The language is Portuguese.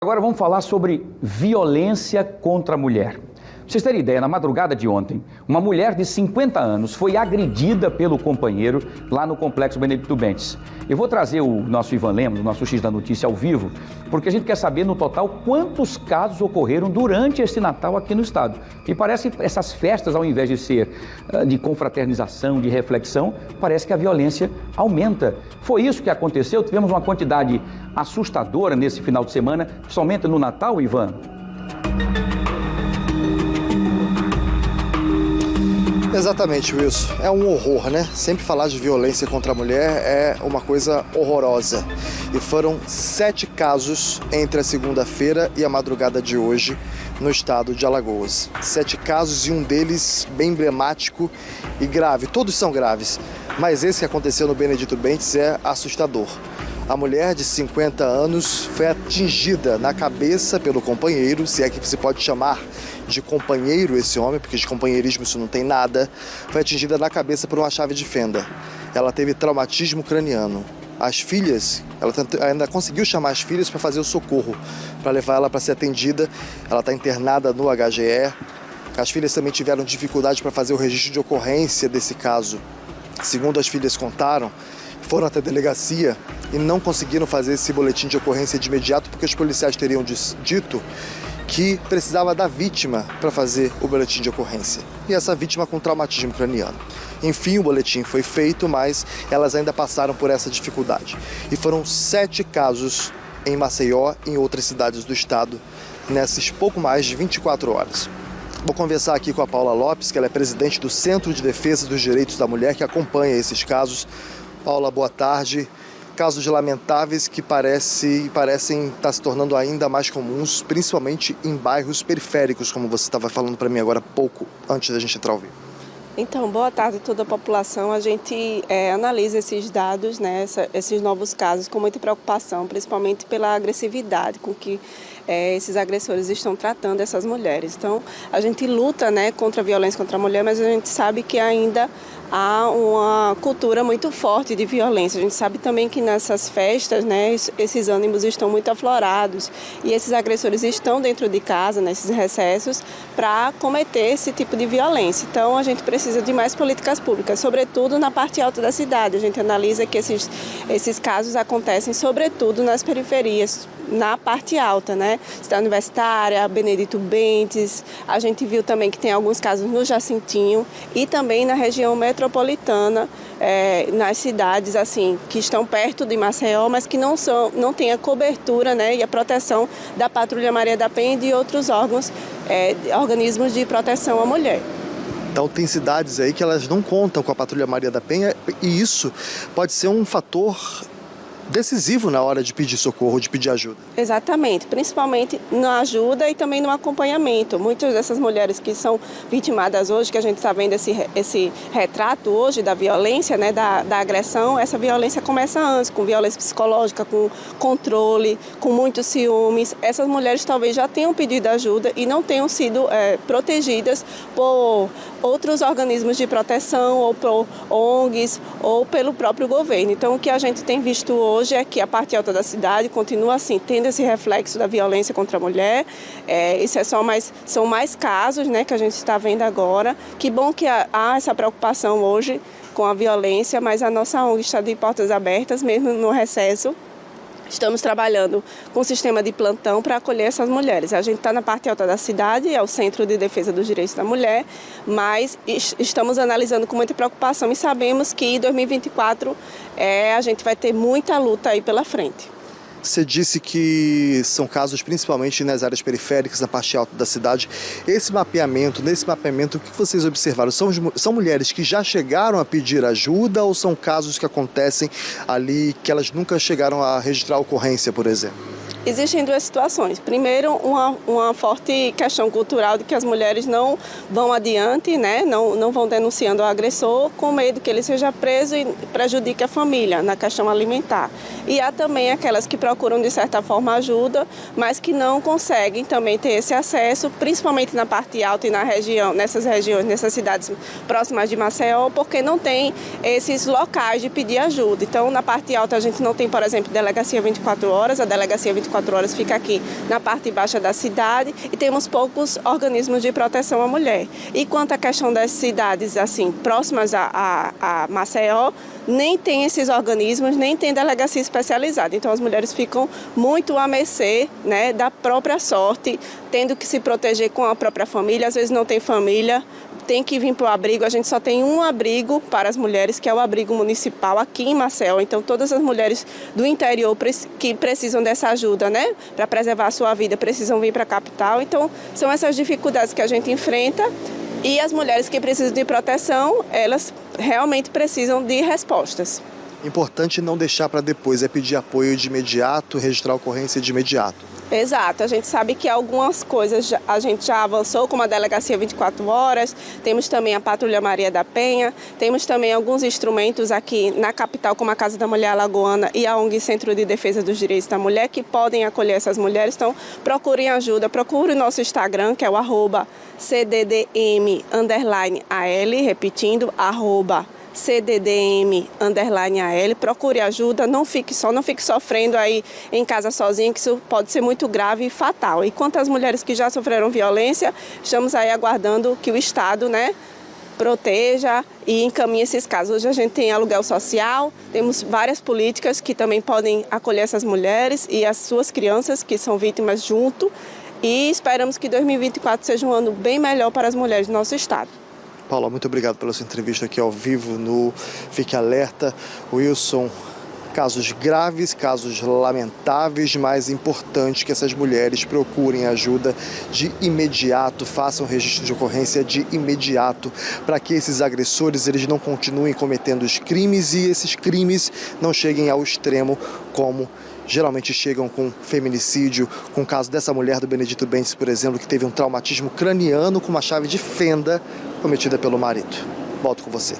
Agora vamos falar sobre violência contra a mulher. Pra vocês terem ideia, na madrugada de ontem, uma mulher de 50 anos foi agredida pelo companheiro lá no Complexo Benedito Bentes. Eu vou trazer o nosso Ivan Lemos, o nosso X da Notícia ao vivo, porque a gente quer saber no total quantos casos ocorreram durante esse Natal aqui no estado. E parece que essas festas, ao invés de ser de confraternização, de reflexão, parece que a violência aumenta. Foi isso que aconteceu, tivemos uma quantidade assustadora nesse final de semana, principalmente no Natal, Ivan. Exatamente, Wilson. É um horror, né? Sempre falar de violência contra a mulher é uma coisa horrorosa. E foram 7 casos entre a segunda-feira e a madrugada de hoje no estado de Alagoas. 7 casos e um deles bem emblemático e grave. Todos são graves, mas esse que aconteceu no Benedito Bentes é assustador. A mulher de 50 anos foi atingida na cabeça pelo companheiro, se é que se pode chamar de companheiro esse homem, porque de companheirismo isso não tem nada, foi atingida na cabeça por uma chave de fenda. Ela teve traumatismo craniano. As filhas, ela ainda conseguiu chamar as filhas para fazer o socorro, para levar ela para ser atendida. Ela está internada no HGE. As filhas também tiveram dificuldade para fazer o registro de ocorrência desse caso. Segundo as filhas contaram, foram até a delegacia e não conseguiram fazer esse boletim de ocorrência de imediato porque os policiais teriam dito que precisava da vítima para fazer o boletim de ocorrência. E essa vítima com traumatismo craniano. Enfim, o boletim foi feito, mas elas ainda passaram por essa dificuldade. E foram 7 casos em Maceió e em outras cidades do estado nessas pouco mais de 24 horas. Vou conversar aqui com a Paula Lopes, que ela é presidente do Centro de Defesa dos Direitos da Mulher, que acompanha esses casos. Paula, boa tarde. Casos lamentáveis que parecem estar se tornando ainda mais comuns, principalmente em bairros periféricos, como você estava falando para mim agora há pouco, antes da gente entrar ao vivo. Então, boa tarde a toda a população. A gente analisa esses dados, né, esses novos casos com muita preocupação, principalmente pela agressividade com que esses agressores estão tratando essas mulheres. Então, a gente luta, né, contra a violência contra a mulher, mas a gente sabe que ainda há uma cultura muito forte de violência. A gente sabe também que nessas festas, né, esses ânimos estão muito aflorados e esses agressores estão dentro de casa, nesses recessos, para cometer esse tipo de violência. Então, a gente precisa de mais políticas públicas, sobretudo na parte alta da cidade. A gente analisa que esses casos acontecem sobretudo nas periferias, na parte alta, né? Cidade Universitária, Benedito Bentes. A gente viu também que tem alguns casos no Jacintinho e também na região metropolitana, nas cidades assim que estão perto de Maceió, mas que não têm a cobertura, né, e a proteção da Patrulha Maria da Penha e de outros órgãos, organismos de proteção à mulher. Então tem cidades aí que elas não contam com a Patrulha Maria da Penha e isso pode ser um fator decisivo na hora de pedir socorro, de pedir ajuda. Exatamente, principalmente na ajuda e também no acompanhamento. Muitas dessas mulheres que são vitimadas hoje, que a gente está vendo esse retrato hoje da violência, né, da agressão, essa violência começa antes, com violência psicológica, com controle, com muitos ciúmes. Essas mulheres talvez já tenham pedido ajuda e não tenham sido protegidas por outros organismos de proteção, ou por ONGs, ou pelo próprio governo. Então, o que a gente tem visto hoje é que a parte alta da cidade continua assim, tendo esse reflexo da violência contra a mulher. Isso são mais casos, né, que a gente está vendo agora. Que bom que há essa preocupação hoje com a violência, mas a nossa ONG está de portas abertas, mesmo no recesso. Estamos trabalhando com o sistema de plantão para acolher essas mulheres. A gente está na parte alta da cidade, é o Centro de Defesa dos Direitos da Mulher, mas estamos analisando com muita preocupação e sabemos que em 2024 a gente vai ter muita luta aí pela frente. Você disse que são casos principalmente nas áreas periféricas, na parte alta da cidade. Nesse mapeamento, o que vocês observaram? São mulheres que já chegaram a pedir ajuda ou são casos que acontecem ali que elas nunca chegaram a registrar a ocorrência, por exemplo? Existem 2 situações. Primeiro, uma forte questão cultural de que as mulheres não vão adiante, né? Não vão denunciando o agressor com medo que ele seja preso e prejudique a família na questão alimentar. E há também aquelas que procuram, de certa forma, ajuda, mas que não conseguem também ter esse acesso, principalmente na parte alta e nessas cidades próximas de Maceió, porque não tem esses locais de pedir ajuda. Então, na parte alta, a gente não tem, por exemplo, delegacia 24 horas, a delegacia 24 24 horas fica aqui na parte baixa da cidade e temos poucos organismos de proteção à mulher. E quanto à questão das cidades assim próximas a Maceió, nem tem esses organismos, nem tem delegacia especializada. Então as mulheres ficam muito à mercê, né, da própria sorte, tendo que se proteger com a própria família, às vezes não tem família, tem que vir para o abrigo. A gente só tem um abrigo para as mulheres, que é o abrigo municipal aqui em Maceió. Então todas as mulheres do interior que precisam dessa ajuda, né, para preservar a sua vida, precisam vir para a capital. Então são essas dificuldades que a gente enfrenta. E as mulheres que precisam de proteção, elas realmente precisam de respostas. Importante não deixar para depois, é pedir apoio de imediato, registrar a ocorrência de imediato. Exato, a gente sabe que algumas coisas a gente já avançou, como a Delegacia 24 Horas, temos também a Patrulha Maria da Penha, temos também alguns instrumentos aqui na capital, como a Casa da Mulher Alagoana e a ONG Centro de Defesa dos Direitos da Mulher, que podem acolher essas mulheres. Então, procurem ajuda, procurem o nosso Instagram, que é o @CDDM_AL, repetindo, @CDDM_AL, procure ajuda, não fique sofrendo aí em casa sozinha, que isso pode ser muito grave e fatal. E quanto às mulheres que já sofreram violência, estamos aí aguardando que o Estado, né, proteja e encaminhe esses casos. Hoje a gente tem aluguel social, temos várias políticas que também podem acolher essas mulheres e as suas crianças que são vítimas junto, e esperamos que 2024 seja um ano bem melhor para as mulheres do nosso estado. Paula, muito obrigado pela sua entrevista aqui ao vivo no Fique Alerta. Wilson, casos graves, casos lamentáveis, mas importante que essas mulheres procurem ajuda de imediato, façam registro de ocorrência de imediato, para que esses agressores eles não continuem cometendo os crimes e esses crimes não cheguem ao extremo como geralmente chegam com feminicídio, com o caso dessa mulher do Benedito Bentes, por exemplo, que teve um traumatismo craniano com uma chave de fenda cometida pelo marido. Volto com você.